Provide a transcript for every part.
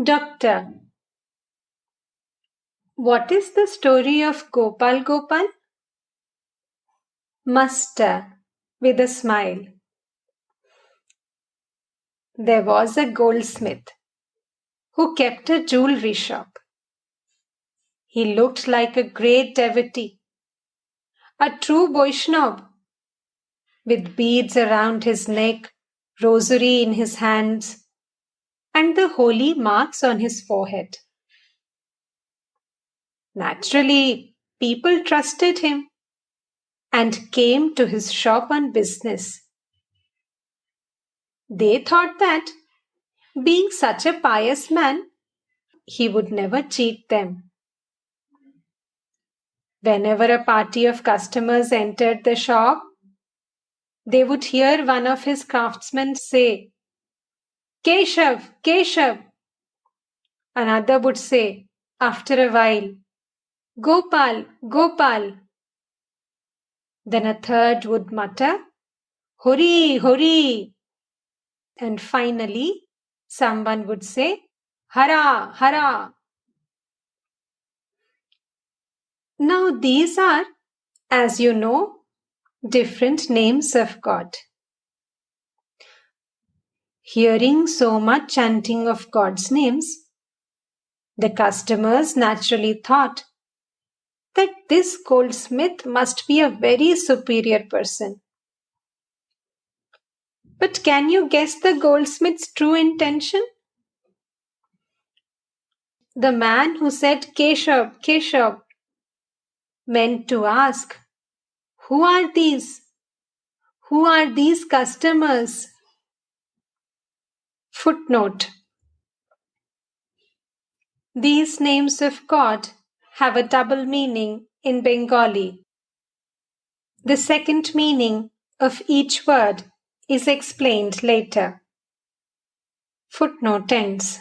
Doctor, what is the story of Gopal Gopal? Master, with a smile. There was a goldsmith who kept a jewelry shop. He looked like a great devotee, a true Vaishnava, with beads around his neck, rosary in his hands, and the holy marks on his forehead. Naturally, people trusted him and came to his shop on business. They thought that, being such a pious man, he would never cheat them. Whenever a party of customers entered the shop, they would hear one of his craftsmen say, "Keshav, Keshav." Another would say, after a while, "Gopal, Gopal." Then a third would mutter, "Hori, Hori." And finally, someone would say, "Hara, Hara." Now these are, as you know, different names of God. Hearing so much chanting of God's names, the customers naturally thought that this goldsmith must be a very superior person. But can you guess the goldsmith's true intention? The man who said Keshav, Keshav meant to ask, who are these? Who are these customers? Footnote. These names of God have a double meaning in Bengali. The second meaning of each word is explained later. Footnote ends.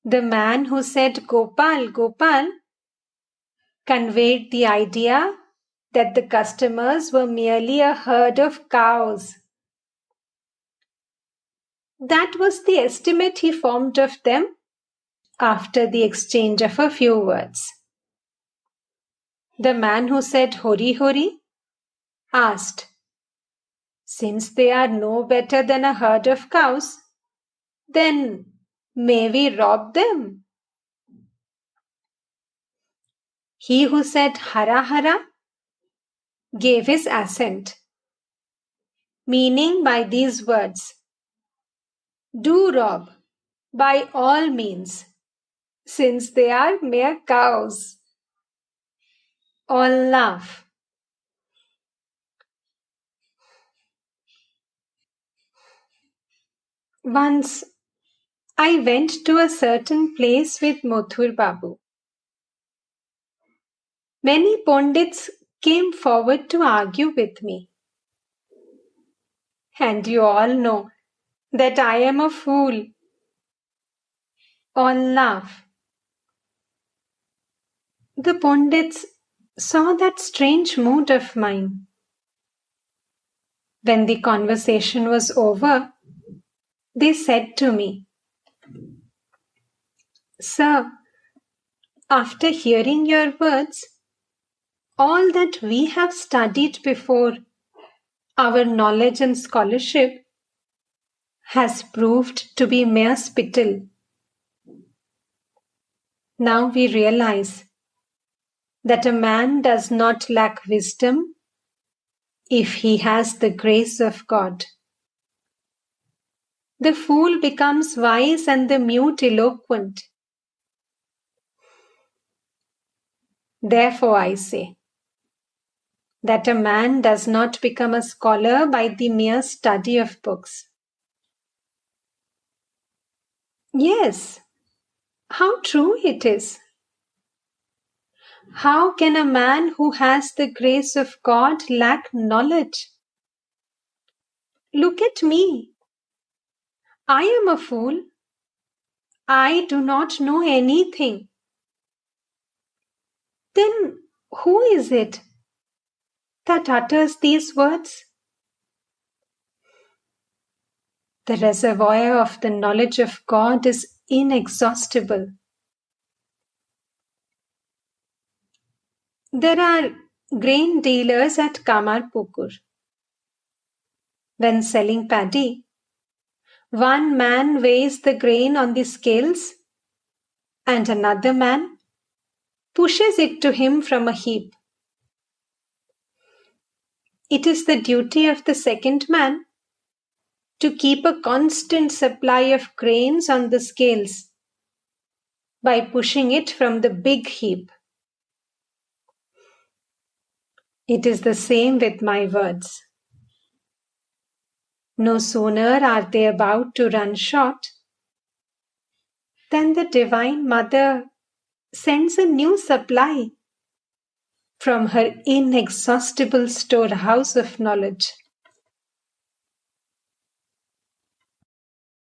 The man who said Gopal, Gopal conveyed the idea that the customers were merely a herd of cows. That was the estimate he formed of them after the exchange of a few words. The man who said Hori Hori asked, "Since they are no better than a herd of cows, then may we rob them?" He who said Hara Hara gave his assent, meaning by these words, "Do rob, by all means, since they are mere cows." All laugh. Once, I went to a certain place with Mothur Babu. Many Pandits came forward to argue with me. And you all know that I am a fool. All laugh. The Pandits saw that strange mood of mine. When the conversation was over, they said to me, "Sir, after hearing your words, all that we have studied before, our knowledge and scholarship, has proved to be mere spittle. Now we realize that a man does not lack wisdom if he has the grace of God. The fool becomes wise and the mute eloquent. Therefore I say that a man does not become a scholar by the mere study of books." Yes, how true it is. How can a man who has the grace of God lack knowledge? Look at me. I am a fool. I do not know anything. Then who is it that utters these words? The reservoir of the knowledge of God is inexhaustible. There are grain dealers at Kamarpukur. When selling paddy, one man weighs the grain on the scales and another man pushes it to him from a heap. It is the duty of the second man to keep a constant supply of grains on the scales by pushing it from the big heap. It is the same with my words. No sooner are they about to run short than the Divine Mother sends a new supply from her inexhaustible storehouse of knowledge.